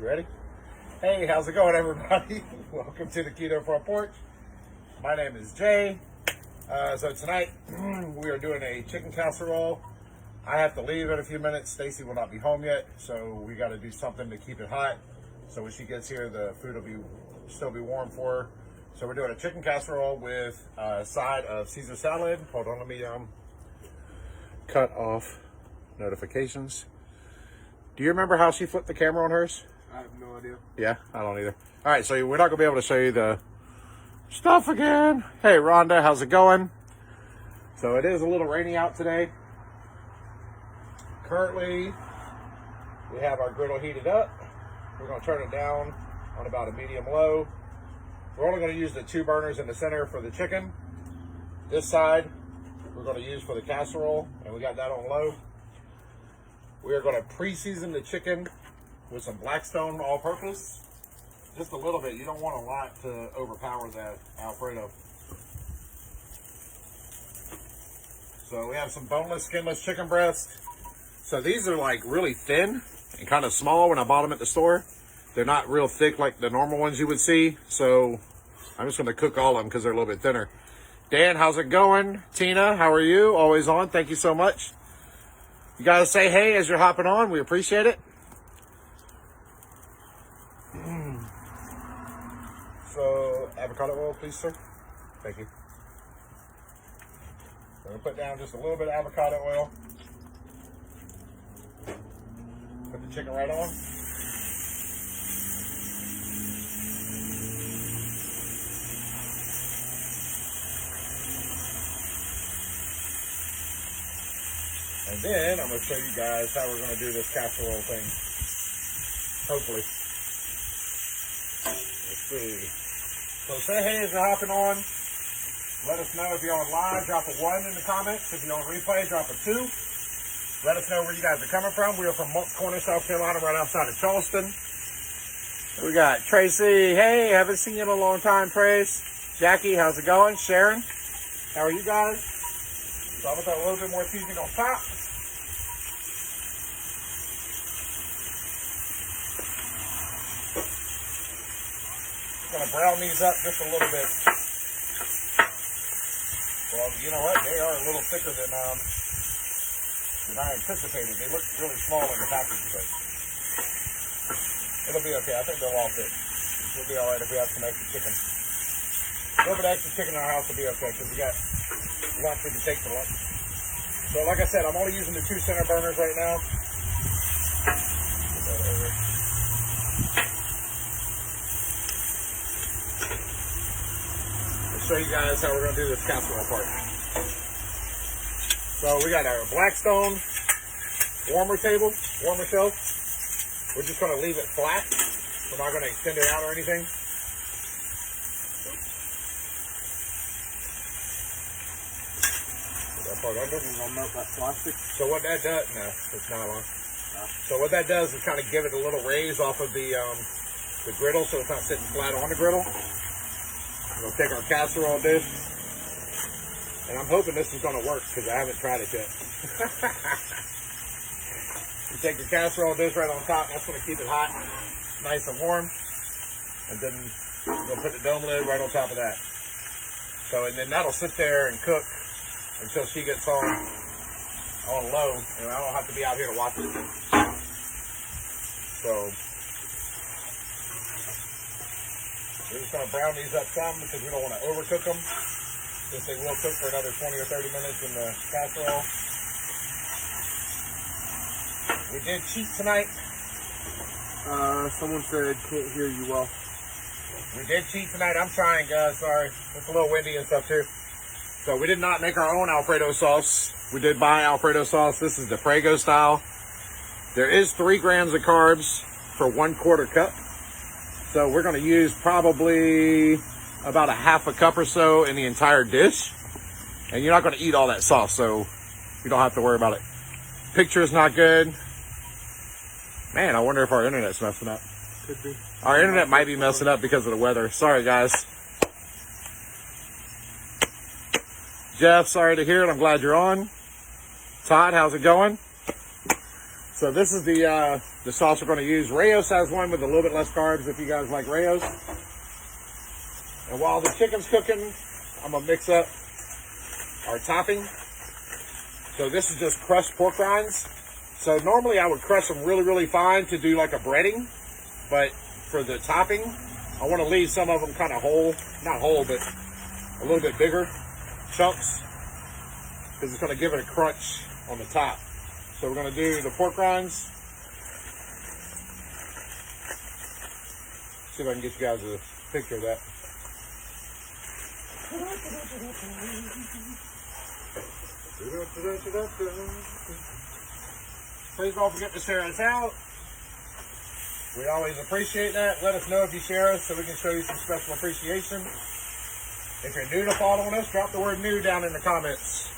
You ready? Hey, how's it going, everybody? Welcome to the Keto Front Porch. My name is Jay. So tonight we are doing a chicken casserole. I have to leave in a few minutes. Stacy will not be home yet, so we got to do something to keep it hot. So when she gets here, the food will still be warm for her. So we're doing a chicken casserole with a side of Caesar salad. Hold on, let me cut off notifications. Do you remember how she flipped the camera on hers? I have no idea. Yeah, I don't either. All right, so we're not gonna be able to show you the stuff again. Hey, Rhonda, how's it going? So it is a little rainy out today. Currently, we have our griddle heated up. We're gonna turn it down on about a medium low. We're only gonna use the 2 burners in the center for the chicken. This side, we're gonna use for the casserole, and we got that on low. We are gonna pre-season the chicken with some Blackstone all-purpose. Just a little bit. You don't want a lot to overpower that Alfredo. So we have some boneless, skinless chicken breast. So these are like really thin and kind of small when I bought them at the store. They're not real thick like the normal ones you would see. So I'm just gonna cook all of them because they're a little bit thinner. Dan, how's it going? Tina, how are you? Always on. Thank you so much. You guys say hey as you're hopping on. We appreciate it. So, avocado oil, please, sir. Thank you. I'm going to put down just a little bit of avocado oil. Put the chicken right on. And then I'm going to show you guys how we're going to do this casserole thing. Hopefully. Let's see. So say hey as you're hopping on. Let us know if you're on live. Drop a 1 in the comments. If you're on replay, drop a 2. Let us know where you guys are coming from. We are from Moncks Corner, South Carolina, right outside of Charleston. We got Tracy. Hey, haven't seen you in a long time, Trace. Jackie, how's it going? Sharon, how are you guys? So I'm going to throw a little bit more seasoning on top. Gonna brown these up just a little bit. Well, you know what? They are a little thicker than I anticipated. They look really small in the package, but it'll be okay. I think they'll all fit. We'll be all right if we have some extra chicken. A little bit of extra chicken in our house will be okay because we got lunch we can take for lunch. So, like I said, I'm only using the 2 center burners right now. Put that over. Show you guys how we're going to do this casserole part. So we got our Blackstone warmer shelf. We're just going to leave it flat. We're not going to extend it out or anything. Put that part under. We're going to melt that plastic. So what that does, no, it's nylon. So what that does is kind of give it a little raise off of the griddle so it's not sitting flat on the griddle. We'll take our casserole dish, and I'm hoping this is going to work because I haven't tried it yet. You take your casserole dish right on top. That's going to keep it hot, nice and warm, and then we'll put the dome lid right on top of that. So, and then that'll sit there and cook until she gets on low, and I don't have to be out here to watch it. So. We're just going to brown these up some because we don't want to overcook them. Since they will cook for another 20 or 30 minutes in the casserole. We did cheat tonight. Someone said can't hear you well. We did cheat tonight. I'm trying, guys. Sorry. It's a little windy and stuff too. So we did not make our own Alfredo sauce. We did buy Alfredo sauce. This is the Prego style. There is 3 grams of carbs for 1/4 cup. So we're going to use probably about a half a cup or so in the entire dish. And you're not going to eat all that sauce, so you don't have to worry about it. Picture is not good. Man, I wonder if our internet's messing up. Could be. Our internet might be messing up because of the weather. Sorry, guys. Jeff, sorry to hear it. I'm glad you're on. Todd, how's it going? So this is the the sauce we're going to use. Rayos has one with a little bit less carbs if you guys like Rayos. And while the chicken's cooking, I'm going to mix up our topping. So this is just crushed pork rinds. So normally I would crush them really, really fine to do like a breading. But for the topping, I want to leave some of them kind of whole. Not whole, but a little bit bigger chunks. Because it's going to give it a crunch on the top. So we're going to do the pork rinds. See if I can get you guys a picture of that. Please don't forget to share us out. We always appreciate that. Let us know if you share us so we can show you some special appreciation. If you're new to following us, drop the word new down in the comments.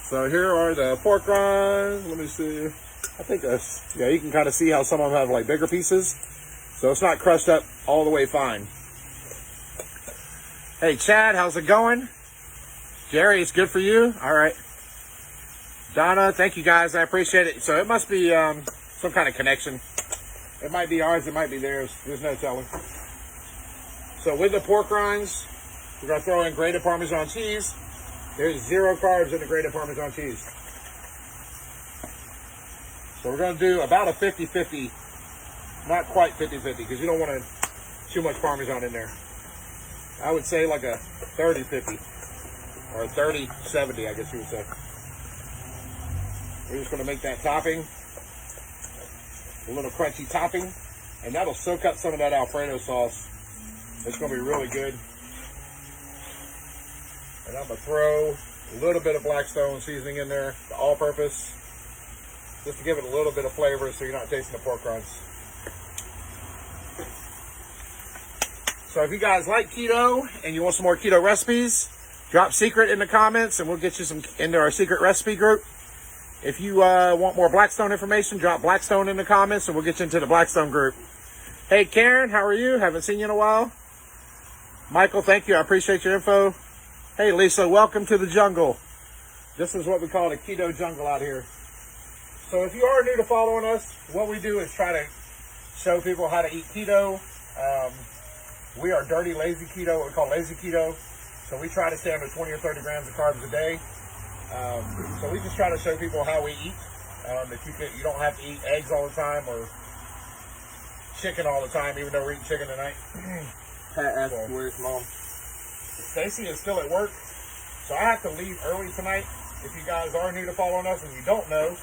So here are the pork rinds. Let me see. I think that's, yeah, you can kind of see how some of them have like bigger pieces. So it's not crushed up all the way fine. Hey, Chad, how's it going? Jerry, it's good for you? All right. Donna, thank you guys. I appreciate it. So it must be some kind of connection. It might be ours. It might be theirs. There's no telling. So with the pork rinds, we're going to throw in grated Parmesan cheese. There's 0 carbs in the grated Parmesan cheese. So we're going to do about a 50-50. Not quite 50-50 because you don't want too much Parmesan in there. I would say like a 30-50 or a 30-70, I guess you would say. We're just going to make that topping a little crunchy topping, and that'll soak up some of that Alfredo sauce. It's going to be really good. And I'm going to throw a little bit of Blackstone seasoning in there, the all-purpose, just to give it a little bit of flavor so you're not tasting the pork rinds. So if you guys like keto and you want some more keto recipes, drop secret in the comments and we'll get you some into our secret recipe group. If you want more Blackstone information, drop Blackstone in the comments and we'll get you into the Blackstone group. Hey Karen, how are you? Haven't seen you in a while. Michael, thank you. I appreciate your info. Hey Lisa, welcome to the jungle. This is what we call the keto jungle out here. So if you are new to following us, what we do is try to show people how to eat keto. We are dirty, lazy keto, what we call lazy keto. So we try to stay under 20 or 30 grams of carbs a day. So we just try to show people how we eat. If you don't have to eat eggs all the time or chicken all the time, even though we're eating chicken tonight. Pat asked where's mom. Stacy is still at work, so I have to leave early tonight. If you guys are new to following us and you don't know,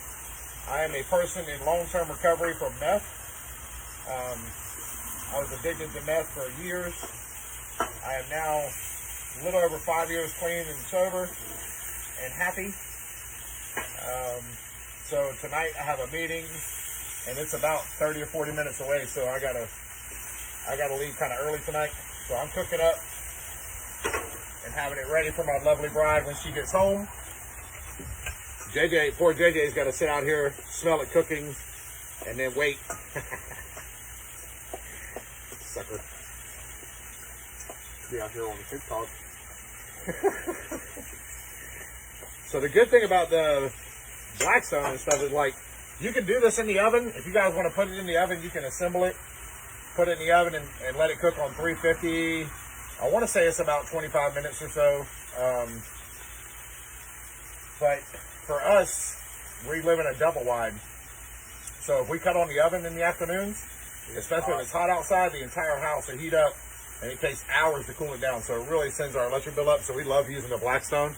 I am a person in long-term recovery from meth. I was addicted to meth for years. I am now a little over 5 years clean and sober and happy. So tonight I have a meeting and it's about 30 or 40 minutes away, so I gotta leave kind of early tonight. So I'm cooking up and having it ready for my lovely bride when she gets home. Poor JJ's got to sit out here, smell it cooking, and then wait. Sucker. Be out here on the TikTok. So the good thing about the Blackstone and stuff is like, you can do this in the oven. If you guys want to put it in the oven, you can assemble it, put it in the oven and let it cook on 350. I want to say it's about 25 minutes or so. But for us, we live in a double wide. So if we cut on the oven in the afternoons, especially when it's hot outside, the entire house will heat up and it takes hours to cool it down. So it really sends our electric bill up. So we love using the Blackstone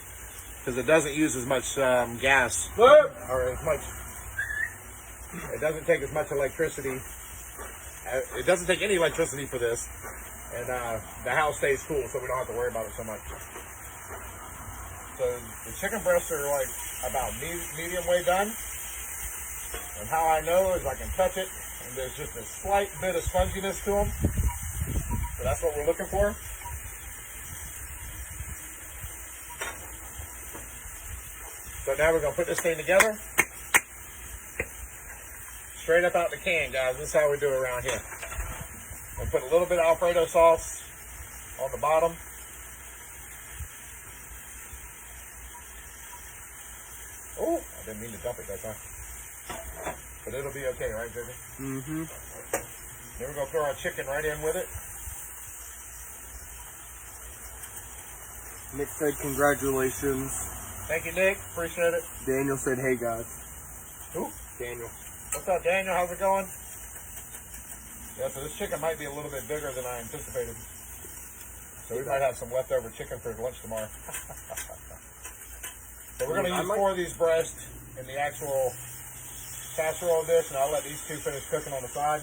because it doesn't use as much gas or as much. It doesn't take as much electricity. It doesn't take any electricity for this. And the house stays cool, so we don't have to worry about it so much. So the chicken breasts are like about medium way done. And how I know is I can touch it, and there's just a slight bit of sponginess to them. So that's what we're looking for. So now we're going to put this thing together. Straight up out the can, guys. This is how we do it around here. We'll put a little bit of Alfredo sauce on the bottom. Oh, I didn't mean to dump it that time. But it'll be okay, right, Jimmy? Mm-hmm. Then we're going to throw our chicken right in with it. Nick said congratulations. Thank you, Nick. Appreciate it. Daniel said, hey, guys. Who? Daniel. What's up, Daniel? How's it going? Yeah, so this chicken might be a little bit bigger than I anticipated. So we might have some leftover chicken for lunch tomorrow. So we're going to use 4 of these breasts in the actual casserole dish, and I'll let these 2 finish cooking on the side.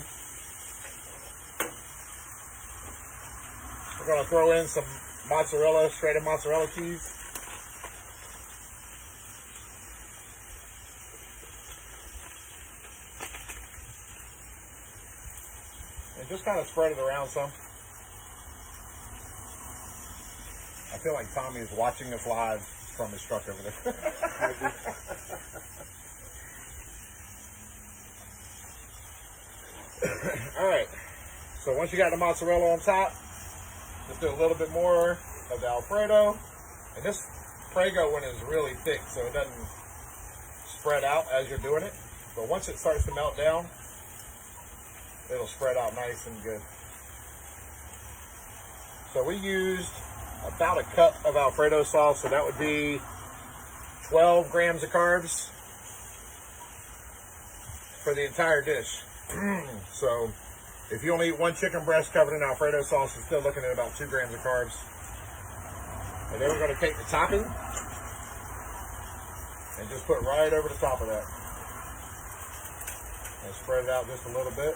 We're going to throw in some mozzarella, shredded mozzarella cheese. And just kind of spread it around some. I feel like Tommy is watching us live from his truck over there. All right. So once you got the mozzarella on top, just do a little bit more of the Alfredo. And this Prego one is really thick, so it doesn't spread out as you're doing it. But once it starts to melt down, it'll spread out nice and good. So we used about a cup of Alfredo sauce, so that would be 12 grams of carbs for the entire dish. So if you only eat 1 chicken breast covered in Alfredo sauce, you're still looking at about 2 grams of carbs. And then we're going to take the topping and just put right over the top of that. And spread it out just a little bit.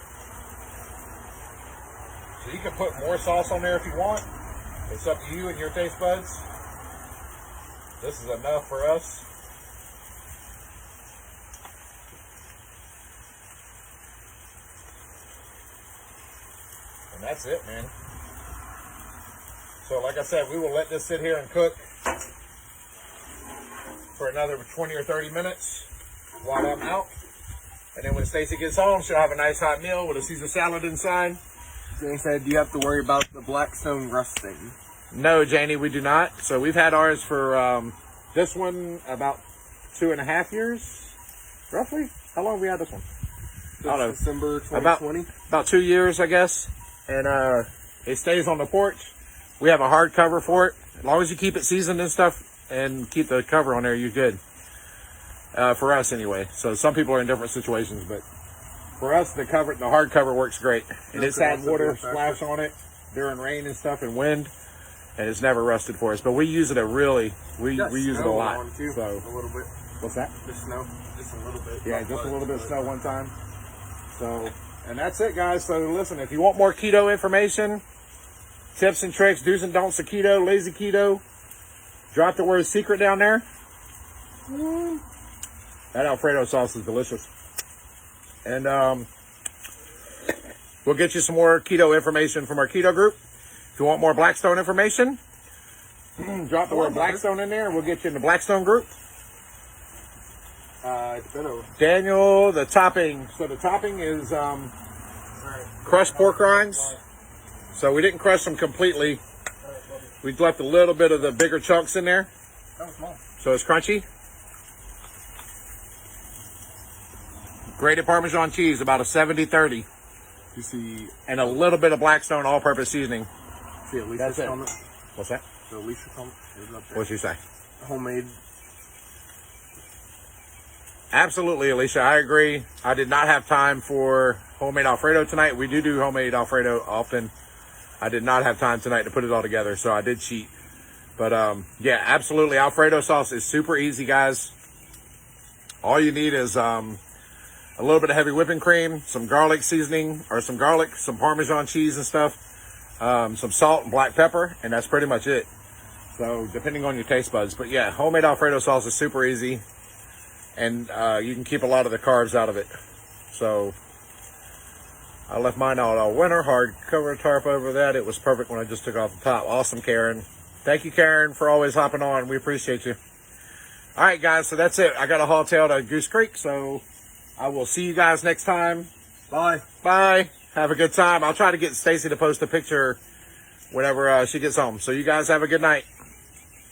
So you can put more sauce on there if you want. It's up to you and your taste buds. This is enough for us. And that's it, man. So like I said, we will let this sit here and cook for another 20 or 30 minutes while I'm out. And then when Stacy gets home, she'll have a nice hot meal with a Caesar salad inside. Jane said, do you have to worry about the Blackstone rusting? No, Janie, we do not. So we've had ours for this one about 2.5 years, roughly. How long have we had this one? I don't know. December 2020? About 2 years, I guess. And it stays on the porch. We have a hard cover for it. As long as you keep it seasoned and stuff and keep the cover on there, you're good. For us, anyway. So some people are in different situations, but for us, the hard cover works great. And it's had water splash on it during rain and stuff and wind, and it's never rusted for us. But we use it we use it a lot. Too, so a little bit. What's that? The snow, just a little bit. Yeah, just a little bit of snow one time. So, and that's it, guys. So listen, if you want more keto information, tips and tricks, do's and don'ts of keto, lazy keto, drop the word secret down there. That Alfredo sauce is delicious. And we'll get you some more keto information from our keto group. If you want more Blackstone information, drop the word Blackstone in there and we'll get you in the Blackstone group. Daniel, the topping. So the topping is crushed pork rinds. So we didn't crush them completely. We left a little bit of the bigger chunks in there. So it's crunchy. Grated Parmesan cheese, about a 70-30. You see, and a little bit of Blackstone all-purpose seasoning. See Alicia's comment? What's that? The Alicia comment? What'd she say? Homemade. Absolutely, Alicia. I agree. I did not have time for homemade Alfredo tonight. We do homemade Alfredo often. I did not have time tonight to put it all together, so I did cheat. But yeah, absolutely. Alfredo sauce is super easy, guys. All you need is a little bit of heavy whipping cream, some garlic seasoning, or some garlic, some Parmesan cheese and stuff, some salt and black pepper, and that's pretty much it. So depending on your taste buds. But yeah, homemade Alfredo sauce is super easy. And you can keep a lot of the carbs out of it. So I left mine out all winter, hard cover tarp over that. It was perfect when I just took off the top. Awesome, Karen. Thank you, Karen, for always hopping on. We appreciate you. All right, guys, so that's it. I got a haul tail to Goose Creek, so I will see you guys next time. Bye. Bye. Have a good time. I'll try to get Stacy to post a picture whenever she gets home. So you guys have a good night.